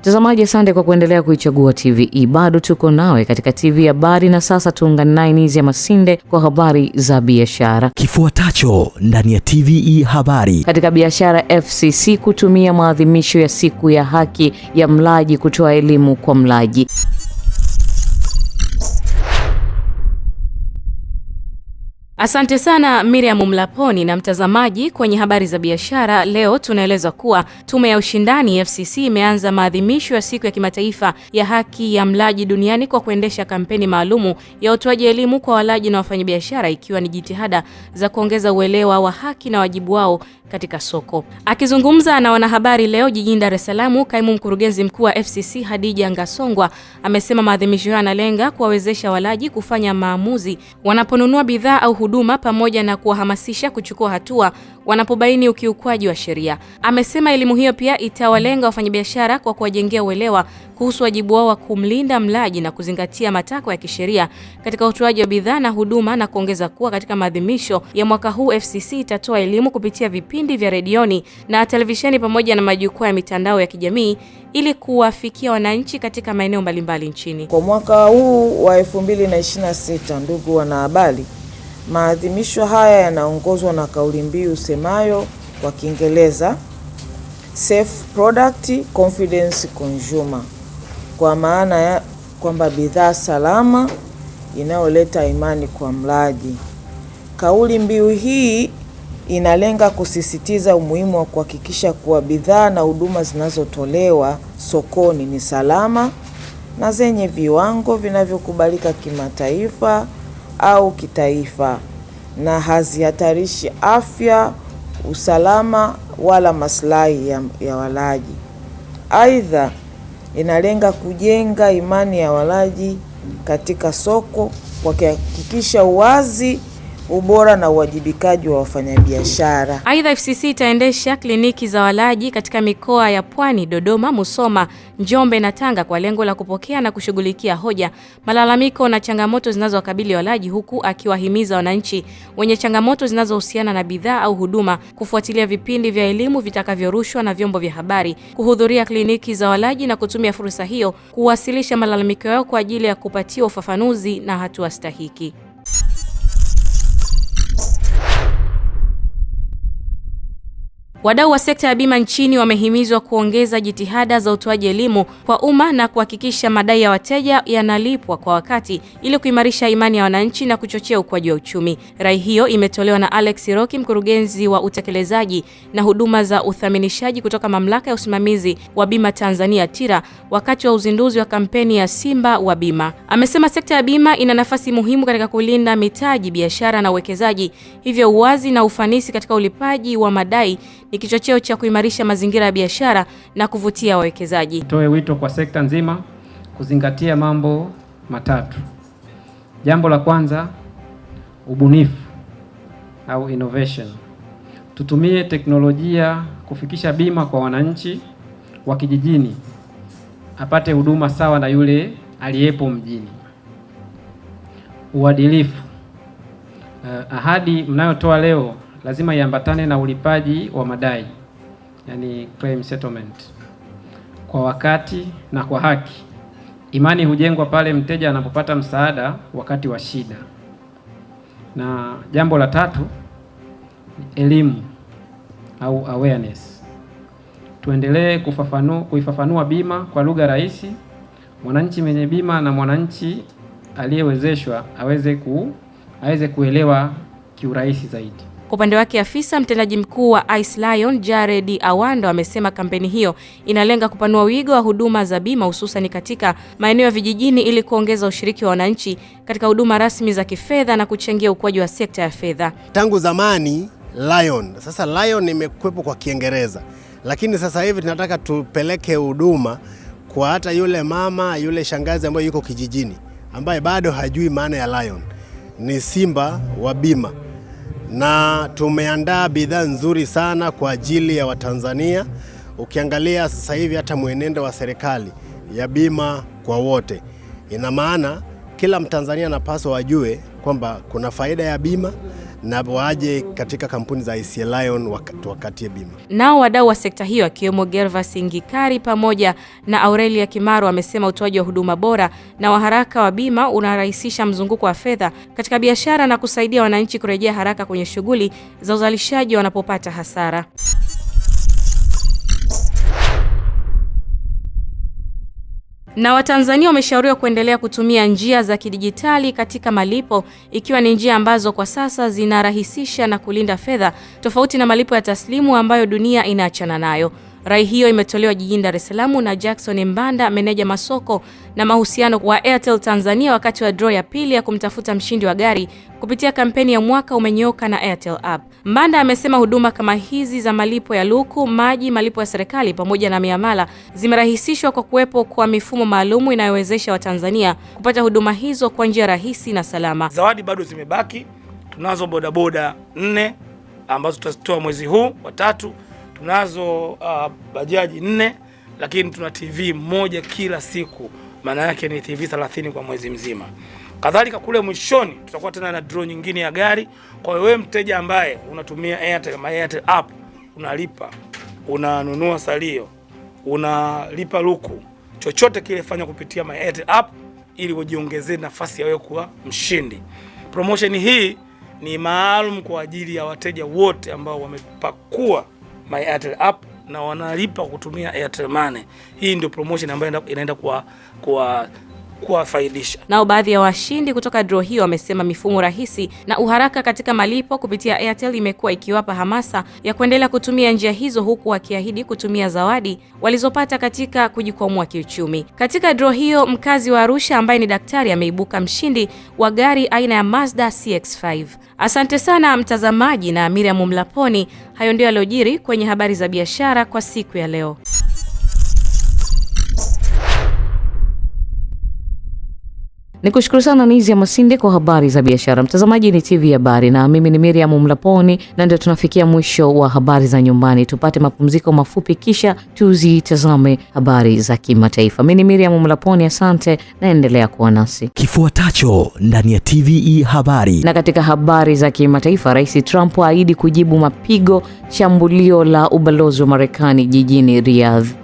Mtazamaji, asante kwa kuendelea kuichagua TVE. Bado tuko nawe katika TV Habari, na sasa tuungane naye Nizia Masinde kwa habari za biashara. Kifuatacho ndani ya TVE Habari. Katika biashara, FCC kutumia maadhimisho ya siku ya haki ya mlaji kutoa elimu kwa mlaji. Asante sana Miriam Mlaponi. Na mtazamaji, kwenye habari za biashara leo tunaeleza kuwa Tume ya Ushindani FCC imeanza maadhimisho ya siku ya kimataifa ya haki ya mlaji duniani kwa kuendesha kampeni maalumu ya utoaji elimu kwa walaji na wafanyabiashara, ikiwa ni jitihada za kuongeza uelewa wa haki na wajibu wao katika soko. Akizungumza na wanahabari leo jijini Dar es Salaam, kaimu mkurugenzi mkuu wa FCC Hadija Ngasongwa amesema maadhimisho haya yanalenga kuwawezesha walaji kufanya maamuzi wanaponunua bidhaa au huduma, pamoja na kuwahamasisha kuchukua hatua wanapobaini ukiukwaji wa sheria. Amesema elimu hiyo pia itawalenga wafanyabiashara kwa kuwajengea uelewa kuhusu wajibu wao wa kumlinda mlaji na kuzingatia matakwa ya kisheria katika utoaji wa bidhaa na huduma, na kuongeza kuwa katika maadhimisho ya mwaka huu FCC itatoa elimu kupitia vipindi vya redioni na televisheni pamoja na majukwaa ya mitandao ya kijamii ili kuwafikia wananchi katika maeneo mbalimbali nchini. Kwa mwaka huu wa 2026, ndugu wanahabari, maadhimisho haya yanaongozwa na kauli mbiu semayo kwa Kiingereza Safe Product Confidence Consumer, kwa maana ya kwamba bidhaa salama inayoleta imani kwa mlaji. Kauli mbiu hii inalenga kusisitiza umuhimu wa kuhakikisha kuwa bidhaa na huduma zinazotolewa sokoni ni salama na zenye viwango vinavyokubalika kimataifa au kitaifa na hazihatarishi afya, usalama wala maslahi ya walaji. Aidha, inalenga kujenga imani ya walaji katika soko kwa kuhakikisha uwazi, ubora na uwajibikaji wa wafanyabiashara. Aidha, FCC itaendesha kliniki za walaji katika mikoa ya Pwani, Dodoma, Musoma, Njombe na Tanga kwa lengo la kupokea na kushughulikia hoja, malalamiko na changamoto zinazowakabili walaji, huku akiwahimiza wananchi wenye changamoto zinazohusiana na bidhaa au huduma kufuatilia vipindi vya elimu vitakavyorushwa na vyombo vya habari, kuhudhuria kliniki za walaji na kutumia fursa hiyo kuwasilisha malalamiko yao kwa ajili ya kupatiwa ufafanuzi na hatua stahiki. Wadau wa sekta ya bima nchini wamehimizwa kuongeza jitihada za utoaji elimu kwa umma na kuhakikisha madai ya wateja yanalipwa kwa wakati ili kuimarisha imani ya wananchi na kuchochea ukuaji wa uchumi. Rai hiyo imetolewa na Alex Roki, mkurugenzi wa utekelezaji na huduma za uthaminishaji kutoka Mamlaka ya Usimamizi wa Bima Tanzania TIRA, wakati wa uzinduzi wa kampeni ya Simba wa Bima. Amesema sekta ya bima ina nafasi muhimu katika kulinda mitaji, biashara na uwekezaji, hivyo uwazi na ufanisi katika ulipaji wa madai ni kichocheo cha kuimarisha mazingira ya biashara na kuvutia wawekezaji. Toe wito kwa sekta nzima kuzingatia mambo matatu. Jambo la kwanza, ubunifu au innovation. Tutumie teknolojia kufikisha bima kwa wananchi wa kijijini apate huduma sawa na yule aliyepo mjini. Uadilifu. Ahadi mnayotoa leo lazima iambatane na ulipaji wa madai, yani claim settlement, kwa wakati na kwa haki. Imani hujengwa pale mteja anapopata msaada wakati wa shida. Na jambo la tatu, elimu au awareness. Tuendelee kuifafanua bima kwa lugha rahisi, mwananchi mwenye bima na mwananchi aliyewezeshwa aweze kuelewa kiurahisi zaidi. Kwa upande wake, afisa mtendaji mkuu wa Ice Lion Jared Awando amesema kampeni hiyo inalenga kupanua wigo wa huduma za bima, hususan katika maeneo ya vijijini ili kuongeza ushiriki wa wananchi katika huduma rasmi za kifedha na kuchangia ukuaji wa sekta ya fedha. Tangu zamani Lion, sasa Lion imekuwepo kwa Kiingereza, lakini sasa hivi tunataka tupeleke huduma kwa hata yule mama, yule shangazi ambaye yuko kijijini, ambaye bado hajui maana ya Lion. Ni Simba wa Bima. Na tumeandaa bidhaa nzuri sana kwa ajili ya Watanzania. Ukiangalia sasa hivi hata mwenendo wa serikali ya bima kwa wote, ina maana kila Mtanzania anapaswa wajue kwamba kuna faida ya bima na waje katika kampuni za ICA Lion wakatie bima. Nao wadau wa sekta hiyo akiwemo Gervas Ngikari pamoja na Aurelia Kimaro wamesema utoaji wa huduma bora na wa haraka wa bima unarahisisha mzunguko wa fedha katika biashara na kusaidia wananchi kurejea haraka kwenye shughuli za uzalishaji wanapopata hasara. Na Watanzania wameshauriwa kuendelea kutumia njia za kidijitali katika malipo, ikiwa ni njia ambazo kwa sasa zinarahisisha na kulinda fedha tofauti na malipo ya taslimu ambayo dunia inaachana nayo. Rai hiyo imetolewa jijini Dar es Salaam na Jackson Mbanda, meneja masoko na mahusiano wa Airtel Tanzania, wakati wa draw ya pili ya kumtafuta mshindi wa gari kupitia kampeni ya mwaka umenyoka na Airtel App. Mbanda amesema huduma kama hizi za malipo ya luku, maji, malipo ya serikali pamoja na miamala zimerahisishwa kwa kuwepo kwa mifumo maalumu inayowezesha Watanzania kupata huduma hizo kwa njia rahisi na salama. Zawadi bado zimebaki. Tunazo bodaboda 4 ambazo tutazitoa mwezi huu wa 3. Tunazo bajaji 4, lakini tuna TV 1 kila siku. Maana yake ni TV 30 kwa mwezi mzima. Kadhalika kule mwishoni tutakuwa tena na draw nyingine ya gari. Kwa hiyo wewe mteja ambaye unatumia Airtel app, unalipa, unanunua salio, unalipa luku, chochote kile fanya kupitia Airtel app ili ujiongezee nafasi ya wewe kuwa mshindi. Promotion hii ni maalum kwa ajili ya wateja wote ambao wamepakua Airtel app na wanalipa kutumia Airtel Money. Hii ndio promotion ambayo inaenda kuwafaidisha. Nao baadhi ya washindi kutoka draw hiyo wamesema mifumo rahisi na uharaka katika malipo kupitia Airtel imekuwa ikiwapa hamasa ya kuendelea kutumia njia hizo, huku wakiahidi kutumia zawadi walizopata katika kujikwamua kiuchumi. Katika draw hiyo, mkazi wa Arusha ambaye ni daktari ameibuka mshindi wa gari aina ya Mazda CX-5. Asante sana mtazamaji na Miriam Mlaponi. Hayo ndio yaliyojiri kwenye habari za biashara kwa siku ya leo. Nikushukuru sana Nizia Masinde kwa habari za biashara. Mtazamaji, ni TV Habari na mimi ni Miriam Mlaponi, na ndio tunafikia mwisho wa habari za nyumbani. Tupate mapumziko mafupi kisha tuzitazame habari za kimataifa. Mimi ni Miriam Mlaponi, asante na endelea kuwa nasi. Kifuatacho ndani ya TVE Habari. Na katika habari za kimataifa, Rais Trump aahidi kujibu mapigo shambulio la ubalozi wa Marekani jijini Riyadh.